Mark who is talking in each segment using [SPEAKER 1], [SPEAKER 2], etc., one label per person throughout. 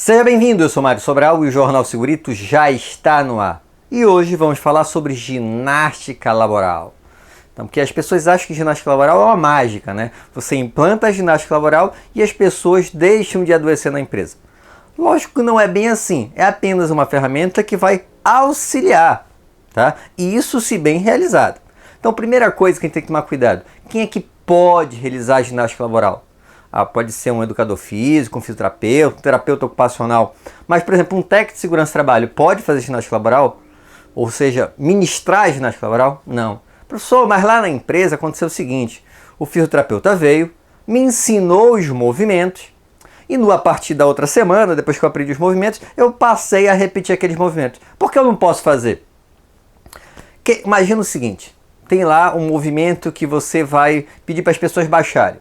[SPEAKER 1] Seja bem-vindo, eu sou Mário Sobral e o Jornal Segurito já está no ar. E hoje vamos falar sobre ginástica laboral. Então, porque as pessoas acham que ginástica laboral é uma mágica, né? Você implanta a ginástica laboral e as pessoas deixam de adoecer na empresa. Lógico que não é bem assim, é apenas uma ferramenta que vai auxiliar, tá? E isso se bem realizado. Então, primeira coisa que a gente tem que tomar cuidado, quem é que pode realizar a ginástica laboral? Pode ser um educador físico, um fisioterapeuta, um terapeuta ocupacional. Mas, por exemplo, um técnico de segurança do trabalho pode fazer ginástica laboral? Ou seja, ministrar ginástica laboral? Não. Professor, mas lá na empresa aconteceu o seguinte. O fisioterapeuta veio, me ensinou os movimentos e a partir da outra semana, depois que eu aprendi os movimentos, eu passei a repetir aqueles movimentos. Por que eu não posso fazer? Imagina o seguinte, tem lá um movimento que você vai pedir para as pessoas baixarem.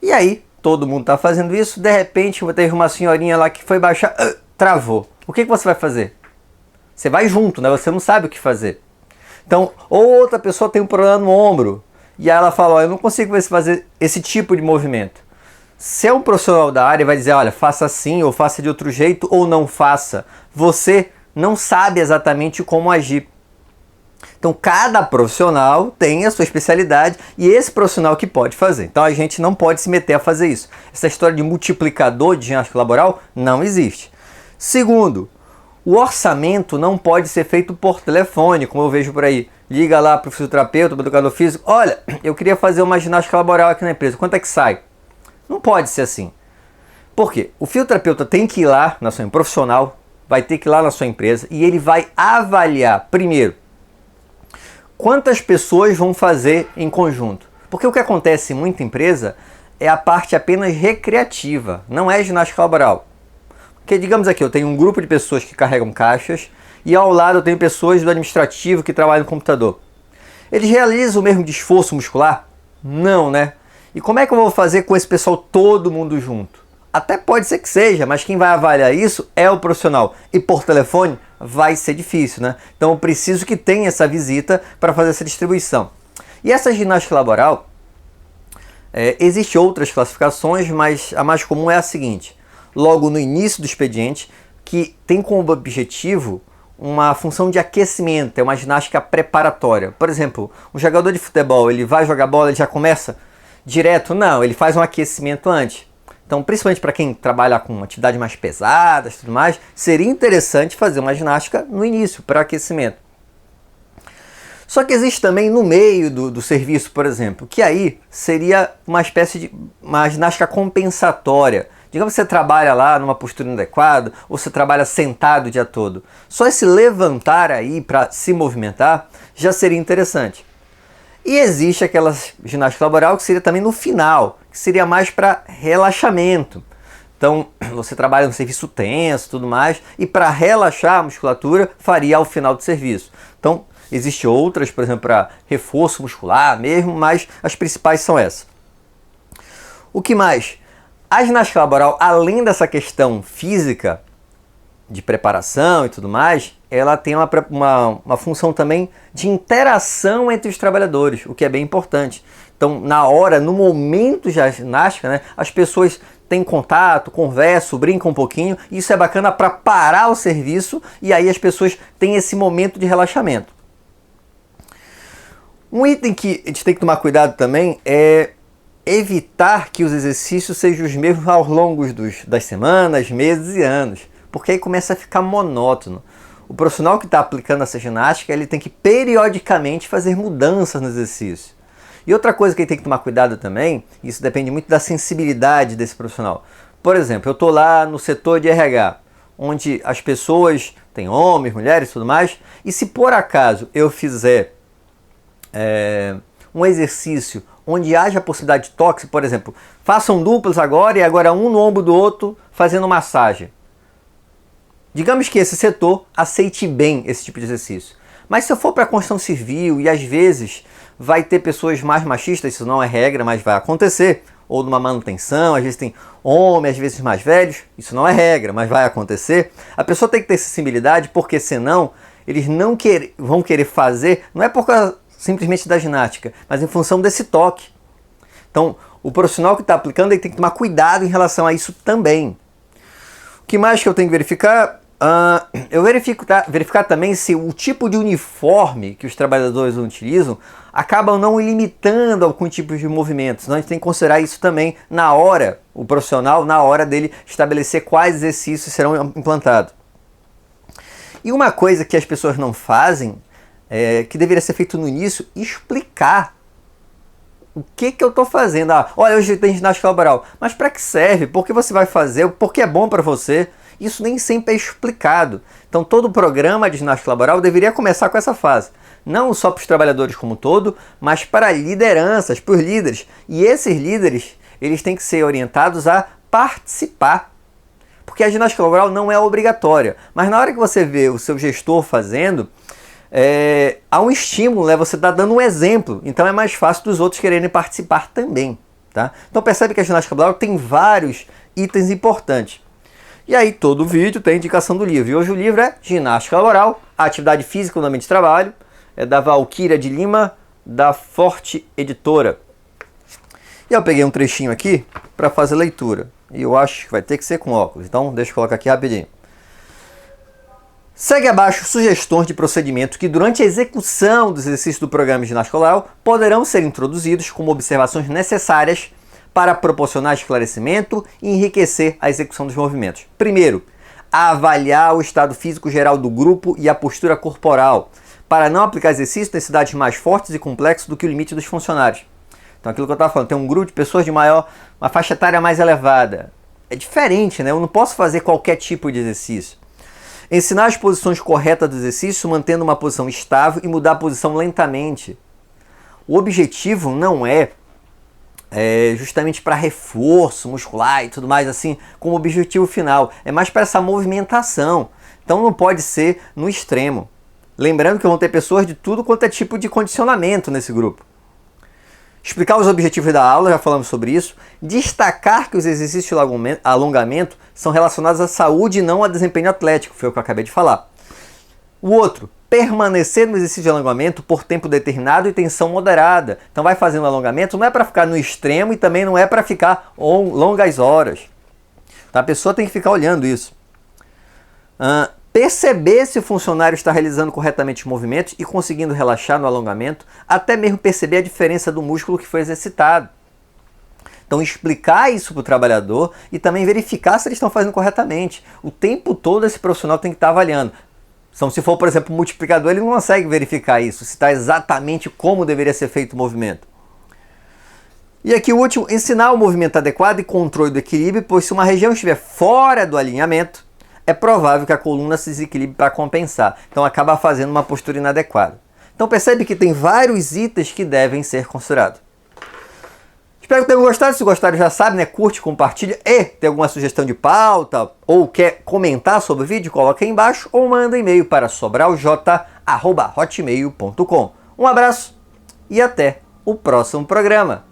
[SPEAKER 1] E aí, todo mundo está fazendo isso, de repente teve uma senhorinha lá que foi baixar, travou. O que você vai fazer? Você vai junto, né? Você não sabe o que fazer. Então, ou outra pessoa tem um problema no ombro, e aí ela fala, eu não consigo fazer esse tipo de movimento. Se é um profissional da área, vai dizer, olha, faça assim, ou faça de outro jeito, ou não faça. Você não sabe exatamente como agir. Então, cada profissional tem a sua especialidade e esse profissional que pode fazer. Então, a gente não pode se meter a fazer isso. Essa história de multiplicador de ginástica laboral não existe. Segundo, o orçamento não pode ser feito por telefone, como eu vejo por aí. Liga lá para o fisioterapeuta, para o educador físico. Olha, eu queria fazer uma ginástica laboral aqui na empresa. Quanto é que sai? Não pode ser assim. Por quê? O fisioterapeuta tem que ir lá na sua profissional, vai ter que ir lá na sua empresa e ele vai avaliar, primeiro, quantas pessoas vão fazer em conjunto? Porque o que acontece em muita empresa é a parte apenas recreativa, não é ginástica laboral. Porque digamos aqui, eu tenho um grupo de pessoas que carregam caixas e ao lado eu tenho pessoas do administrativo que trabalham no computador. Eles realizam o mesmo esforço muscular? Não, né? E como é que eu vou fazer com esse pessoal todo mundo junto? Até pode ser que seja, mas quem vai avaliar isso é o profissional. E por telefone vai ser difícil, né? Então eu preciso que tenha essa visita para fazer essa distribuição. E essa ginástica laboral, existem outras classificações, mas a mais comum é a seguinte. Logo no início do expediente, que tem como objetivo uma função de aquecimento, é uma ginástica preparatória. Por exemplo, um jogador de futebol, ele vai jogar bola, ele já começa direto? Não, ele faz um aquecimento antes. Então, principalmente para quem trabalha com atividades mais pesadas e tudo mais, seria interessante fazer uma ginástica no início, para aquecimento. Só que existe também no meio do serviço, por exemplo, que aí seria uma espécie de uma ginástica compensatória. Digamos que você trabalha lá numa postura inadequada, ou você trabalha sentado o dia todo. Só esse levantar aí para se movimentar já seria interessante. E existe aquela ginástica laboral que seria também no final, que seria mais para relaxamento. Então, você trabalha no serviço tenso e tudo mais, e para relaxar a musculatura, faria ao final do serviço. Então, existem outras, por exemplo, para reforço muscular mesmo, mas as principais são essas. O que mais? A ginástica laboral, além dessa questão física, de preparação e tudo mais, ela tem uma função também de interação entre os trabalhadores, o que é bem importante. Então, na hora, no momento da ginástica, né, as pessoas têm contato, conversam, brincam um pouquinho, e isso é bacana para parar o serviço e aí as pessoas têm esse momento de relaxamento. Um item que a gente tem que tomar cuidado também é evitar que os exercícios sejam os mesmos ao longo das semanas, meses e anos. Porque aí começa a ficar monótono. O profissional que está aplicando essa ginástica, ele tem que periodicamente fazer mudanças no exercício. E outra coisa que ele tem que tomar cuidado também, isso depende muito da sensibilidade desse profissional. Por exemplo, eu estou lá no setor de RH, onde as pessoas têm homens, mulheres e tudo mais, e se por acaso eu fizer um exercício onde haja a possibilidade de toque, por exemplo, façam duplas agora e agora um no ombro do outro fazendo massagem. Digamos que esse setor aceite bem esse tipo de exercício. Mas se eu for para a construção civil e às vezes vai ter pessoas mais machistas, isso não é regra, mas vai acontecer, ou numa manutenção, às vezes tem homens, às vezes mais velhos, isso não é regra, mas vai acontecer, a pessoa tem que ter sensibilidade, porque senão eles não vão querer fazer, não é por causa simplesmente da ginástica, mas em função desse toque. Então, o profissional que está aplicando ele tem que tomar cuidado em relação a isso também. que mais que eu tenho que verificar? Eu verificar também se o tipo de uniforme que os trabalhadores utilizam acabam não limitando algum tipo de movimentos. Então a gente tem que considerar isso também na hora, o profissional, na hora dele estabelecer quais exercícios serão implantados. E uma coisa que as pessoas não fazem, que deveria ser feito no início, explicar o que eu estou fazendo. Olha, hoje tem ginástica laboral, mas para que serve? Por que você vai fazer? Por que é bom para você? Isso nem sempre é explicado. Então todo o programa de ginástica laboral deveria começar com essa fase. Não só para os trabalhadores como um todo, mas para lideranças, para os líderes. E esses líderes, eles têm que ser orientados a participar. Porque a ginástica laboral não é obrigatória. Mas na hora que você vê o seu gestor fazendo, há um estímulo, né? Você está dando um exemplo. Então é mais fácil dos outros quererem participar também. Tá? Então percebe que a ginástica laboral tem vários itens importantes. E aí todo vídeo tem indicação do livro. E hoje o livro é Ginástica Laboral, Atividade Física no Ambiente de Trabalho. É da Valquíria de Lima, da Forte Editora. E eu peguei um trechinho aqui para fazer leitura. E eu acho que vai ter que ser com óculos. Então deixa eu colocar aqui rapidinho. Segue abaixo sugestões de procedimento que durante a execução dos exercícios do programa de ginástica laboral poderão ser introduzidos como observações necessárias para proporcionar esclarecimento e enriquecer a execução dos movimentos. Primeiro, avaliar o estado físico geral do grupo e a postura corporal, para não aplicar exercícios em necessidades mais fortes e complexos do que o limite dos funcionários. Então aquilo que eu estava falando, tem um grupo de pessoas de uma faixa etária mais elevada. É diferente, né? Eu não posso fazer qualquer tipo de exercício. Ensinar as posições corretas do exercício, mantendo uma posição estável e mudar a posição lentamente. O objetivo não é justamente para reforço muscular e tudo mais assim, como objetivo final. É mais para essa movimentação. Então não pode ser no extremo. Lembrando que vão ter pessoas de tudo quanto é tipo de condicionamento nesse grupo. Explicar os objetivos da aula, já falamos sobre isso. Destacar que os exercícios de alongamento são relacionados à saúde e não a desempenho atlético, foi o que eu acabei de falar. O outro, permanecer no exercício de alongamento por tempo determinado e tensão moderada. Então vai fazendo alongamento, não é para ficar no extremo e também não é para ficar longas horas. Então, a pessoa tem que ficar olhando isso. Perceber se o funcionário está realizando corretamente os movimentos e conseguindo relaxar no alongamento, até mesmo perceber a diferença do músculo que foi exercitado. Então explicar isso para o trabalhador e também verificar se eles estão fazendo corretamente. O tempo todo esse profissional tem que estar avaliando. Então, se for, por exemplo, um multiplicador, ele não consegue verificar isso, se está exatamente como deveria ser feito o movimento. E aqui o último, ensinar o movimento adequado e controle do equilíbrio, pois se uma região estiver fora do alinhamento, é provável que a coluna se desequilibre para compensar. Então acaba fazendo uma postura inadequada. Então percebe que tem vários itens que devem ser considerados. Espero que tenham gostado. Se gostaram, já sabe, né? Curte, compartilha. E tem alguma sugestão de pauta ou quer comentar sobre o vídeo, coloca aí embaixo ou manda e-mail para sobralj@hotmail.com. Um abraço e até o próximo programa.